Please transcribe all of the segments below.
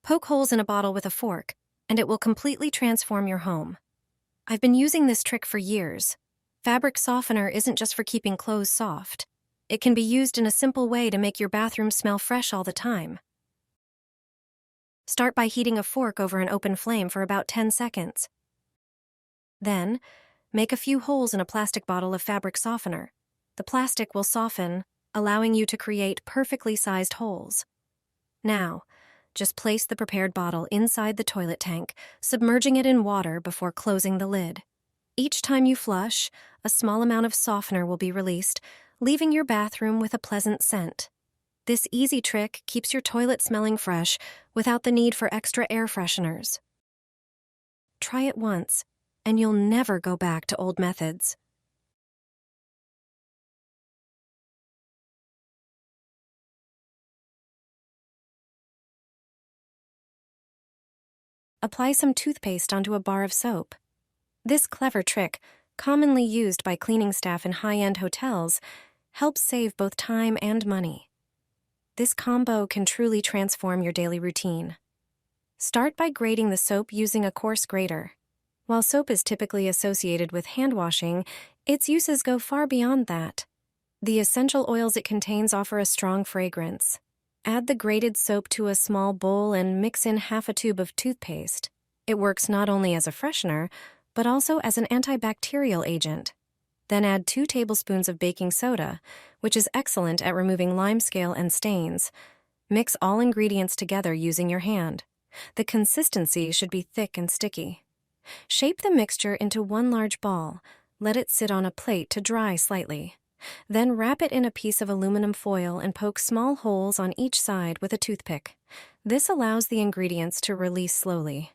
Poke holes in a bottle with a fork, and it will completely transform your home. I've been using this trick for years. Fabric softener isn't just for keeping clothes soft. It can be used in a simple way to make your bathroom smell fresh all the time. Start by heating a fork over an open flame for about 10 seconds. Then, make a few holes in a plastic bottle of fabric softener. The plastic will soften, allowing you to create perfectly sized holes. Now, just place the prepared bottle inside the toilet tank, submerging it in water before closing the lid. Each time you flush, a small amount of softener will be released, leaving your bathroom with a pleasant scent. This easy trick keeps your toilet smelling fresh without the need for extra air fresheners. Try it once, and you'll never go back to old methods. Apply some toothpaste onto a bar of soap. This clever trick, commonly used by cleaning staff in high-end hotels, helps save both time and money. This combo can truly transform your daily routine. Start by grating the soap using a coarse grater. While soap is typically associated with hand washing, its uses go far beyond that. The essential oils it contains offer a strong fragrance. Add the grated soap to a small bowl and mix in half a tube of toothpaste. It works not only as a freshener, but also as an antibacterial agent. Then add 2 tablespoons of baking soda, which is excellent at removing limescale and stains. Mix all ingredients together using your hand. The consistency should be thick and sticky. Shape the mixture into one large ball. Let it sit on a plate to dry slightly. Then wrap it in a piece of aluminum foil and poke small holes on each side with a toothpick. This allows the ingredients to release slowly.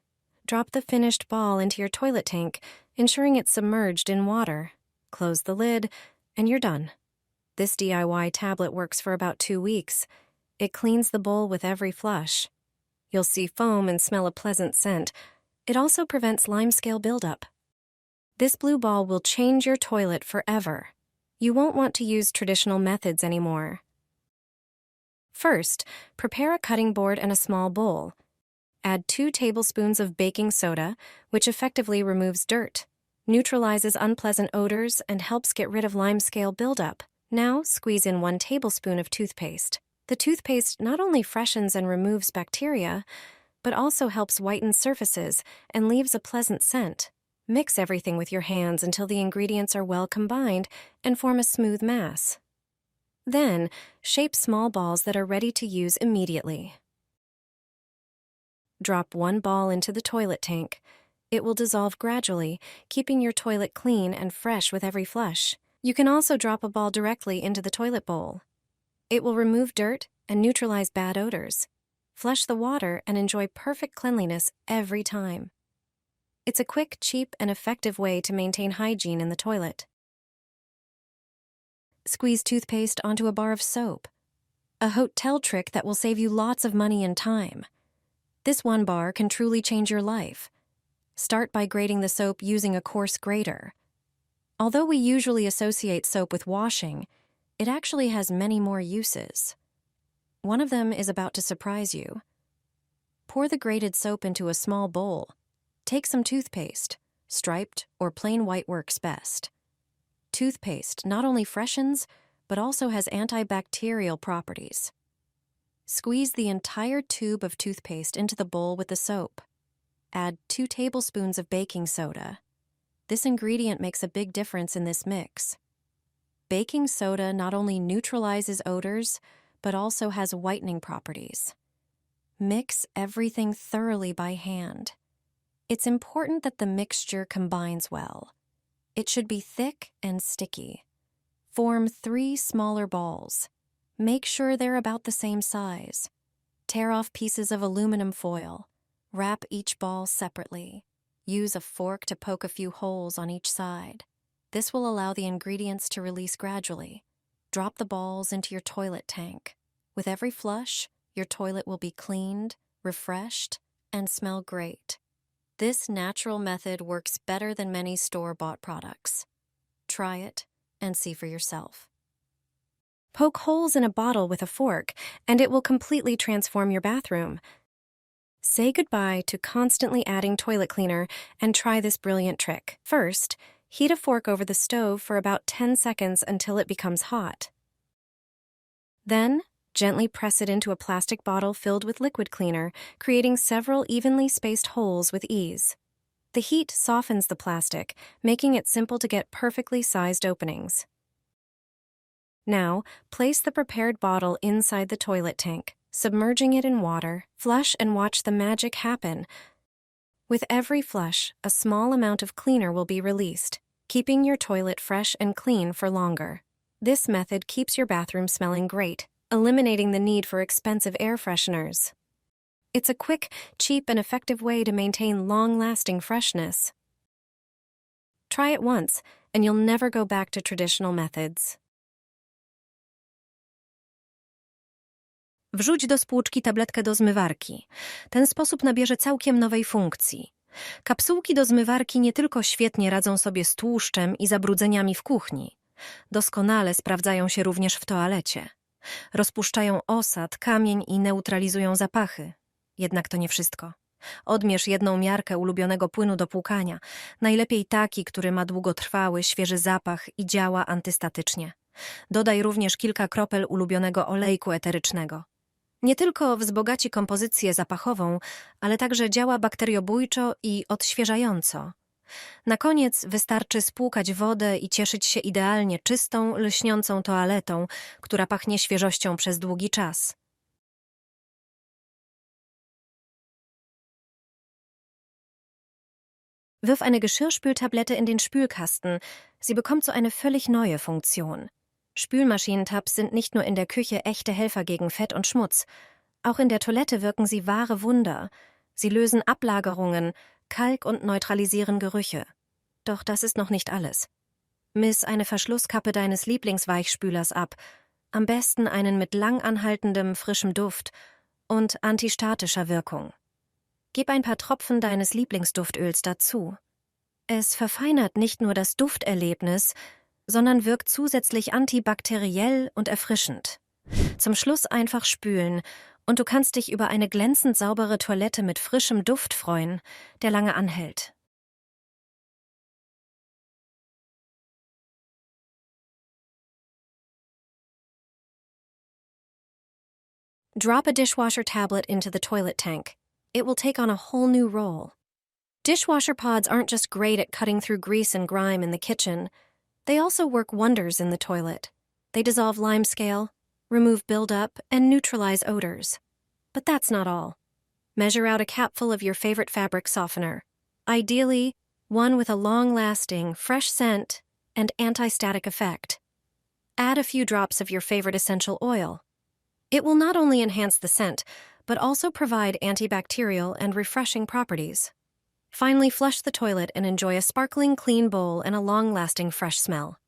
Drop the finished ball into your toilet tank, ensuring it's submerged in water. Close the lid, and you're done. This DIY tablet works for about 2 weeks. It cleans the bowl with every flush. You'll see foam and smell a pleasant scent. It also prevents limescale buildup. This blue ball will change your toilet forever. You won't want to use traditional methods anymore. First, prepare a cutting board and a small bowl. Add 2 tablespoons of baking soda, which effectively removes dirt, neutralizes unpleasant odors, and helps get rid of limescale buildup. Now, squeeze in 1 tablespoon of toothpaste. The toothpaste not only freshens and removes bacteria, but also helps whiten surfaces and leaves a pleasant scent. Mix everything with your hands until the ingredients are well combined and form a smooth mass. Then, shape small balls that are ready to use immediately. Drop 1 ball into the toilet tank. It will dissolve gradually, keeping your toilet clean and fresh with every flush. You can also drop a ball directly into the toilet bowl. It will remove dirt and neutralize bad odors. Flush the water and enjoy perfect cleanliness every time. It's a quick, cheap, and effective way to maintain hygiene in the toilet. Squeeze toothpaste onto a bar of soap. A hotel trick that will save you lots of money and time. This 1 bar can truly change your life. Start by grating the soap using a coarse grater. Although we usually associate soap with washing, it actually has many more uses. One of them is about to surprise you. Pour the grated soap into a small bowl. Take some toothpaste. Striped or plain white works best. Toothpaste not only freshens, but also has antibacterial properties. Squeeze the entire tube of toothpaste into the bowl with the soap. Add 2 tablespoons of baking soda. This ingredient makes a big difference in this mix. Baking soda not only neutralizes odors, but also has whitening properties. Mix everything thoroughly by hand. It's important that the mixture combines well. It should be thick and sticky. Form 3 smaller balls. Make sure they're about the same size. Tear off pieces of aluminum foil. Wrap each ball separately. Use a fork to poke a few holes on each side. This will allow the ingredients to release gradually. Drop the balls into your toilet tank. With every flush, your toilet will be cleaned, refreshed, and smell great. This natural method works better than many store-bought products. Try it and see for yourself. Poke holes in a bottle with a fork, and it will completely transform your bathroom. Say goodbye to constantly adding toilet cleaner and try this brilliant trick. First, heat a fork over the stove for about 10 seconds until it becomes hot. Then, gently press it into a plastic bottle filled with liquid cleaner, creating several evenly spaced holes with ease. The heat softens the plastic, making it simple to get perfectly sized openings. Now, place the prepared bottle inside the toilet tank, submerging it in water. Flush and watch the magic happen. With every flush, a small amount of cleaner will be released, keeping your toilet fresh and clean for longer. This method keeps your bathroom smelling great, eliminating the need for expensive air fresheners. It's a quick, cheap, and effective way to maintain long-lasting freshness. Try it once, and you'll never go back to traditional methods. Wrzuć do spłuczki tabletkę do zmywarki. Ten sposób nabierze całkiem nowej funkcji. Kapsułki do zmywarki nie tylko świetnie radzą sobie z tłuszczem i zabrudzeniami w kuchni. Doskonale sprawdzają się również w toalecie. Rozpuszczają osad, kamień i neutralizują zapachy. Jednak to nie wszystko. Odmierz jedną miarkę ulubionego płynu do płukania. Najlepiej taki, który ma długotrwały, świeży zapach i działa antystatycznie. Dodaj również kilka kropel ulubionego olejku eterycznego. Nie tylko wzbogaci kompozycję zapachową, ale także działa bakteriobójczo i odświeżająco. Na koniec wystarczy spłukać wodę i cieszyć się idealnie czystą, lśniącą toaletą, która pachnie świeżością przez długi czas. Wirf eine Geschirrspültablette in den Spülkasten. Sie bekommt so eine völlig neue Funktion. Spülmaschinentabs sind nicht nur in der Küche echte Helfer gegen Fett und Schmutz. Auch in der Toilette wirken sie wahre Wunder. Sie lösen Ablagerungen, Kalk und neutralisieren Gerüche. Doch das ist noch nicht alles. Miss eine Verschlusskappe deines Lieblingsweichspülers ab. Am besten einen mit lang anhaltendem, frischem Duft und antistatischer Wirkung. Gib ein paar Tropfen deines Lieblingsduftöls dazu. Es verfeinert nicht nur das Dufterlebnis, sondern wirkt zusätzlich antibakteriell und erfrischend. Zum Schluss einfach spülen und du kannst dich über eine glänzend saubere Toilette mit frischem Duft freuen, der lange anhält. Drop a dishwasher tablet into the toilet tank. It will take on a whole new role. Dishwasher pods aren't just great at cutting through grease and grime in the kitchen. They also work wonders in the toilet. They dissolve limescale, remove buildup, and neutralize odors. But that's not all. Measure out a capful of your favorite fabric softener. Ideally, one with a long-lasting, fresh scent and anti-static effect. Add a few drops of your favorite essential oil. It will not only enhance the scent, but also provide antibacterial and refreshing properties. Finally, flush the toilet and enjoy a sparkling, clean bowl and a long-lasting fresh smell.